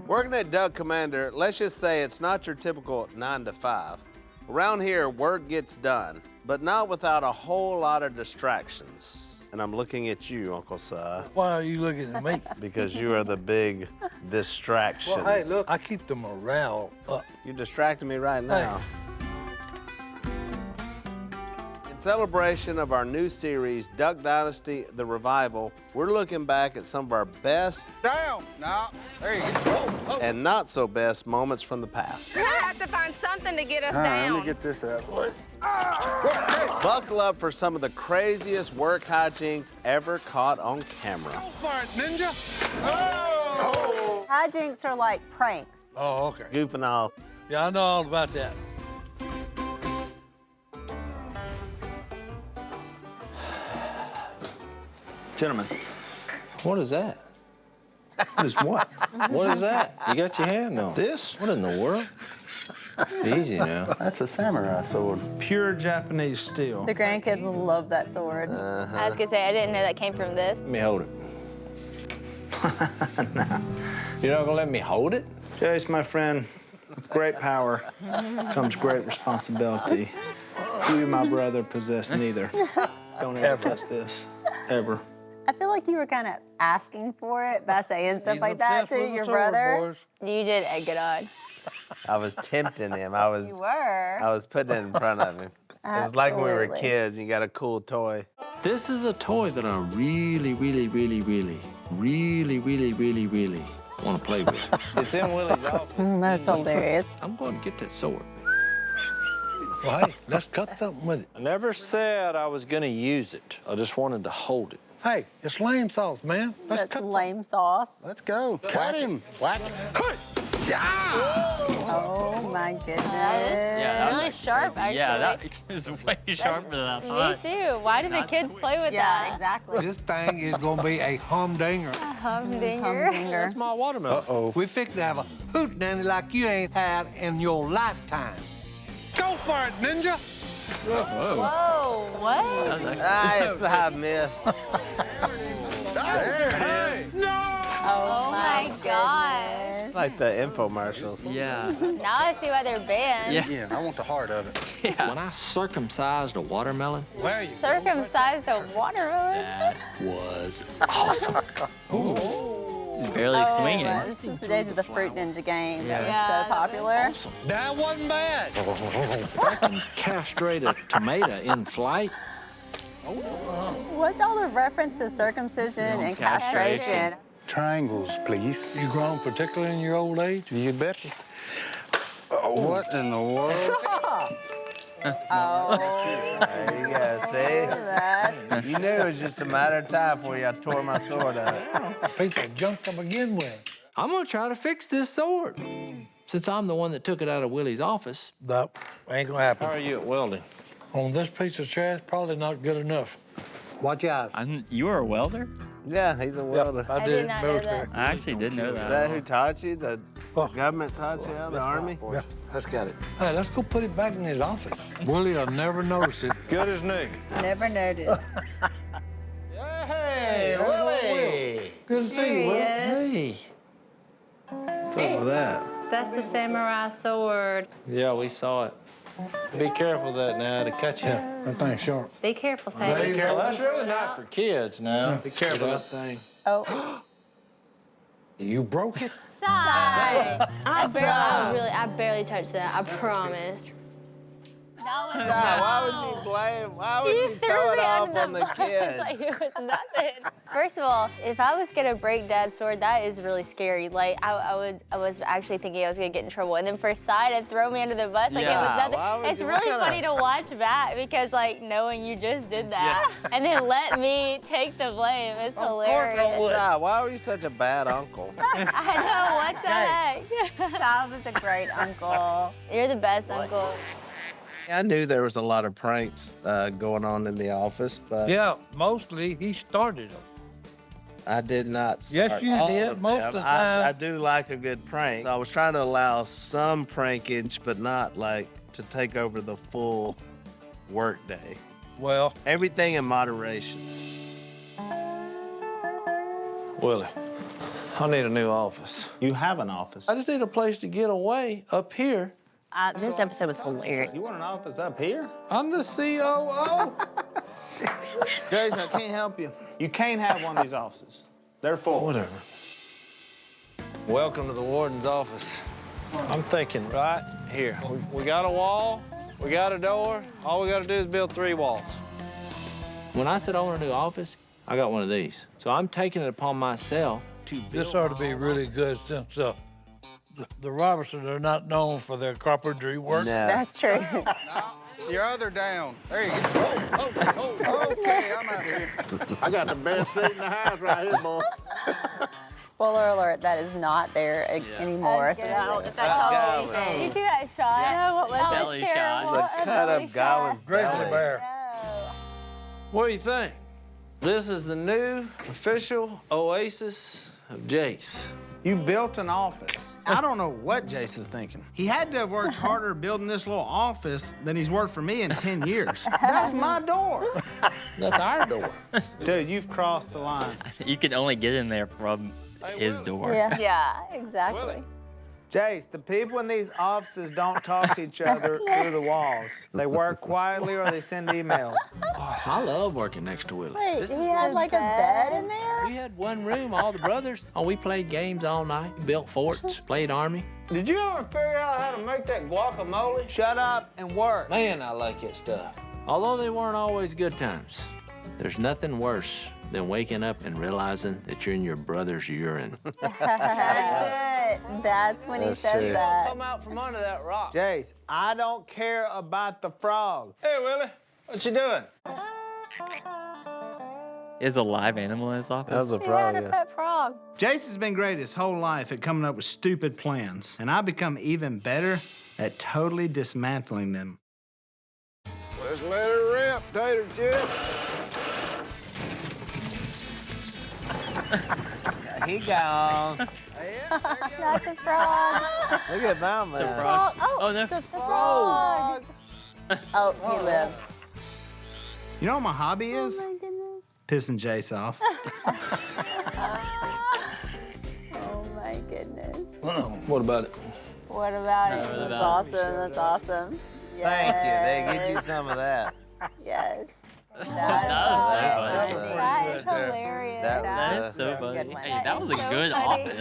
Working at Doug Commander, let's just say it's not your typical 9 to 5. Around here, work gets done, but not without a whole lot of distractions. And I'm looking at you, Uncle Si, Why are you looking at me? because you are the big distraction. Well, hey, look, I keep the morale up. You're distracting me right now. In celebration of our new series, Duck Dynasty, The Revival, we're looking back at some of our best Down. Now, there you go. and not so best moments from the past. We have to find something to get us Let down. me get this out of the way. Buckle up for some of the craziest work hijinks ever caught on camera. Hijinks are like pranks. Oh, okay. Goofing off. Yeah, I know all about that. Gentlemen, what is that? What is what? What is that? You got your hand on. This? What in the world? Easy now. That's a samurai sword. Pure Japanese steel. The grandkids love that sword. I was gonna say, I didn't know that came from this. Let me hold it. You're not gonna let me hold it? Jace, my friend, with great power comes great responsibility. You, my brother, possess neither. Don't ever touch this. Ever. I feel like you were kind of asking for it by saying stuff He's like that obsessed to with the your sword, brother. boys. You did a good odd. I was tempting him. You were. I was putting it in front of him. It was like when we were Absolutely. kids, you got a cool toy. This is a toy that I really want to play with. It's in Willie's office. That's hilarious. I'm going to get that sword. Well, hey, let's cut something with it. I never said I was going to use it. I just wanted to hold it. Hey, it's lame sauce, man. Let's That's cut lame sauce. Let's go. Cut him. Whack him. Oh my goodness. That is really sharp, actually. Yeah, that is way sharper than I Me thought. too. Why do the kids play with Yeah, that? exactly. This thing is gonna be a humdinger. Humdinger. Humdinger. That's my watermelon. Uh-oh. We fixed to have a hootenanny like you ain't had in your lifetime. Go for it, ninja! Whoa, what? Nice, I missed. Oh my gosh. Like the infomercials. Yeah. Now I see why they're banned. Yeah. Yeah, I want the heart of it. When I circumcised a watermelon, Where are you? Circumcised a watermelon. That was awesome. is barely swinging. This is the days of the Fruit Ninja game. That Yeah, was so popular. That wasn't bad. If I can castrate a tomato in flight, What's all the reference to circumcision and castration? Triangles, please. You grown particularly in your old age? You bet. What in the world? Oh, There you go, see? that's You knew it was just a matter of time before I tore my sword up. Piece of junk to begin with. I'm gonna try to fix this sword. Since I'm the one that took it out of Willie's office. Nope, ain't gonna happen. How are you at welding? On this piece of trash, probably not good enough. Watch out. You were a welder? Yeah, he's a welder. I I did did in not know military. that. I actually didn't know Is that. that who taught you? The Oh. government taught you? The army? Yeah. Let's get it. Hey, let's go put it back in his office. Willie will never notice it. Good as new. never noticed. Hey, Willie! Good to see Here you, he Willie. is. Hey. What's up with that? That's the samurai sword. Yeah, we saw it. Be careful of that now to catch you. Yeah, that thing's sharp. Be careful, Be Sadie. careful. That's really not for kids now. Be careful of that thing. Oh, You broke it? Sigh. I barely touched that. I promise. That was Why would you blame? Why would you threw throw it me off under on the bus kids? like it was nothing. First of all, if I was gonna break Dad's sword, that is really scary. Like I was actually thinking I was gonna get in trouble, and then for Sai to throw me under the bus like Yeah, it why was would nothing. It's you- really what funny kinda- to watch back because like knowing you just did that, and then let me take the blame. It's hilarious. Why? Why were you such a bad uncle? I know what the heck. Sal was a great uncle. You're the best uncle. I knew there was a lot of pranks going on in the office, but Yeah, mostly he started them. I did not Yes, start you all did, of most them. of the I time. do like a good prank. So I was trying to allow some prankage, but not like to take over the full work day. Well, Everything in moderation. Willie, I need a new office. You have an office. I just need a place to get away up here. This episode was hilarious. You want an office up here? I'm the COO. Jason, I can't help you. You can't have one of these offices. They're full. Whatever. Welcome to the warden's office. I'm thinking right here. We got a wall, we got a door. All we got to do is build 3 walls. When I said I want a new office, I got one of these. So I'm taking it upon myself to build. This ought to be really good since the Robertsons are not known for their carpentry work. No. That's true. Your other down. There you go. Okay, I'm out here. I got the best seat in the house right here, boy. Spoiler alert, that is not there anymore. So Goblin. Did you see that shot? Yeah. What was it? Belly shot. Terrible. The A cut belly up Goblin. Grizzly belly. bear. No. What do you think? This is the new official oasis of Jace. You built an office. I don't know what Jace is thinking. He had to have worked harder building this little office than he's worked for me in 10 years. That's my door. That's our door. Dude, you've crossed the line. You can only get in there from his door. Yeah, exactly. Willie. Jace, the people in these offices don't talk to each other through the walls. They work quietly or they send emails. I love working next to Willie. Wait, This he is had like a bed in there? We had one room, all the brothers. Oh, we played games all night, built forts, played army. Did you ever figure out how to make that guacamole? Shut up and work. Man, I like that stuff. Although they weren't always good times, there's nothing worse than waking up and realizing that you're in your brother's urine. That's it. That's when he That's says true. that. Come out from under that rock. Jace, I don't care about the frog. Hey, Willie, what you doing? Is a live animal in his office? That was a He frog. had a pet frog. Jace has been great his whole life at coming up with stupid plans, and I've become even better at totally dismantling them. Let's let her rip, tater chip. He gone. Not the frog. Look at that man. The frog. Oh, no. The frog. Oh, he lived. You know what my hobby is? Oh my goodness. Pissing Jace off. Oh my goodness. What about it? What about it? What That's about awesome. That's awesome. Thank you. They get you Yes. some of that. Yes. That was That is hilarious. That was, That's so That's a funny. good one. Hey, that was a So good funny. office.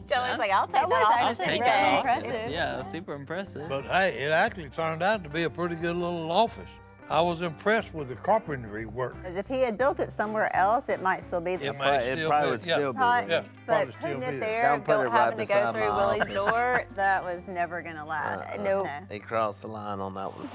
Joey's like, I'll take That was that I'll office take any that day. office. Impressive. Yeah, super impressive. But hey, it actually turned out to be a pretty good little office. I was impressed with the carpentry work. Because if he had built it somewhere else, it might still be there. It may It still probably be, would yeah. still be Probably- there. Yeah, But probably still putting be it there. there, Don't put it right having to go beside through my Willie's office. door, that was never gonna last. Nope. They crossed the line on that one.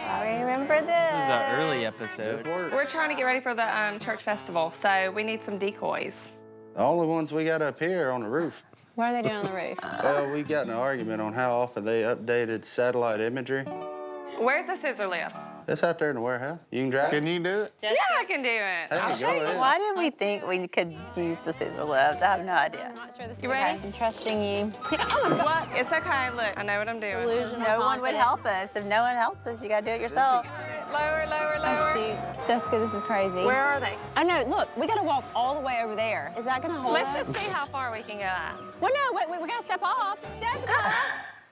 I remember this. This is an early episode. We're trying to get ready for the church festival, so we need some decoys. The only ones we got up here are on the roof. What are they doing on the roof? Well, we got in an argument on how often they updated satellite imagery. Where's the scissor lift? It's out there in the warehouse. You can drive. Can you do it? Yeah, I can do it. Hey, I'll go show you. ahead. Why did we think we could use the scissor lift? I have no idea. I'm not sure this You is ready? I'm trusting you. What? It's okay. Look, I know what I'm doing. Delusional No one would confidence. help us. If no one helps us, you gotta do it yourself. Lower, lower, Oh, lower. shoot. Jessica, this is crazy. Where are they? Oh, no, look, we gotta walk all the way over there. Is that gonna hold Let's us? just see how far we can go. Well, no, wait, we gotta step off. Jessica!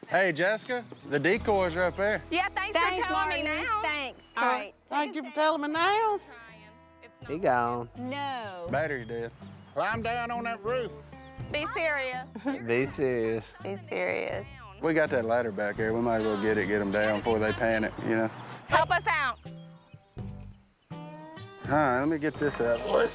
Hey, Jessica, the decoys are up there. Yeah, thanks for telling Martin. me now. Thanks. All right. Thank you for telling me now. He gone. No. Battery's dead. Climb down on that roof. Be serious. Be serious. Be serious. We got that ladder back there. We might as well get them down before they panic, you know. Help us out. All right, let me get this out of the way.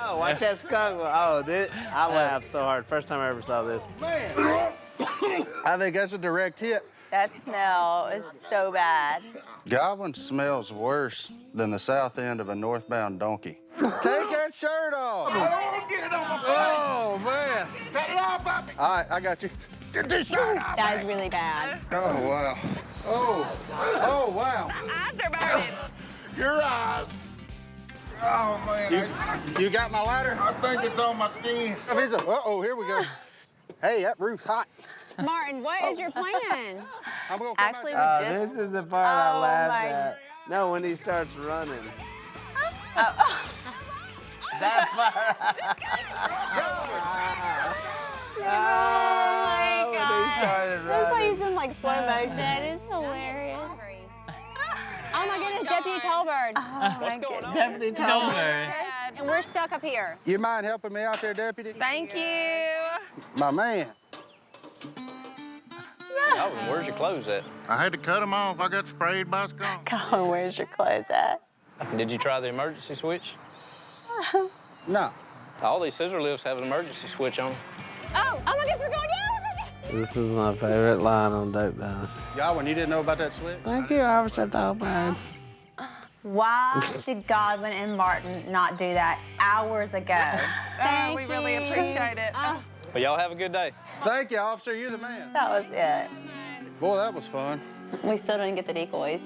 Oh, watch that skunk. Oh, I laughed so hard. First time I ever saw this. I think that's a direct hit. That smell is so bad. Goblin smells worse than the south end of a northbound donkey. Take that shirt off. I don't want to get it on my face. Oh, man. Take it off of me. All right, I got you. Get this shirt off. That is really bad. Oh, wow. Oh, wow. Eyes are burning. Your eyes. Oh, man. You got my ladder? I think it's on my skin. Uh-oh, here we go. Hey, that roof's hot. Martin, what is your plan? I'm gonna come Actually, out. we just This is the part I Oh laughed my at. No, when he starts running. Oh. That far. Oh my When he started That's like running. he's in like slow motion. That is hilarious. Oh my goodness, Deputy Tolbert. What's going on? Deputy Tolbert. And we're stuck up here. You mind helping me out there, Deputy? Thank you. My man. Oh, where's your clothes at? I had to cut him off. I got sprayed by a skunk. Colin, where's your clothes at? Did you try the emergency switch? No. All these scissor lifts have an emergency switch on them. Oh my goodness, we're going down. This is my favorite line on Dope Dice. Godwin, you didn't know about that switch? Thank you, Officer Tolbert. Why did Godwin and Martin not do that hours ago? Thank we really appreciate it. Well, y'all have a good day. Thank you, officer. You're the man. That was it. Boy, that was fun. We still didn't get the decoys.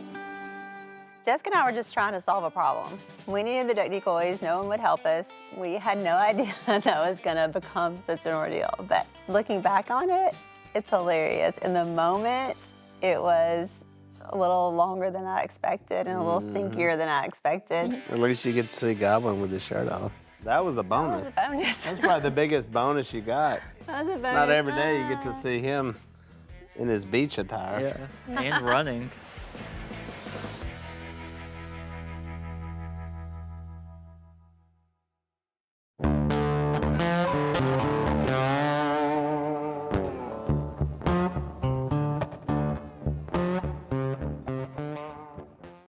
Jessica and I were just trying to solve a problem. We needed the decoys. No one would help us. We had no idea that was going to become such an ordeal. But looking back on it, it's hilarious. In the moment, it was a little longer than I expected and a little stinkier than I expected. At least you get to see Goblin with his shirt off. That was a bonus. That was a bonus. That's probably the biggest bonus you got. That was a bonus. Not every day you get to see him in his beach attire. Yeah. And running.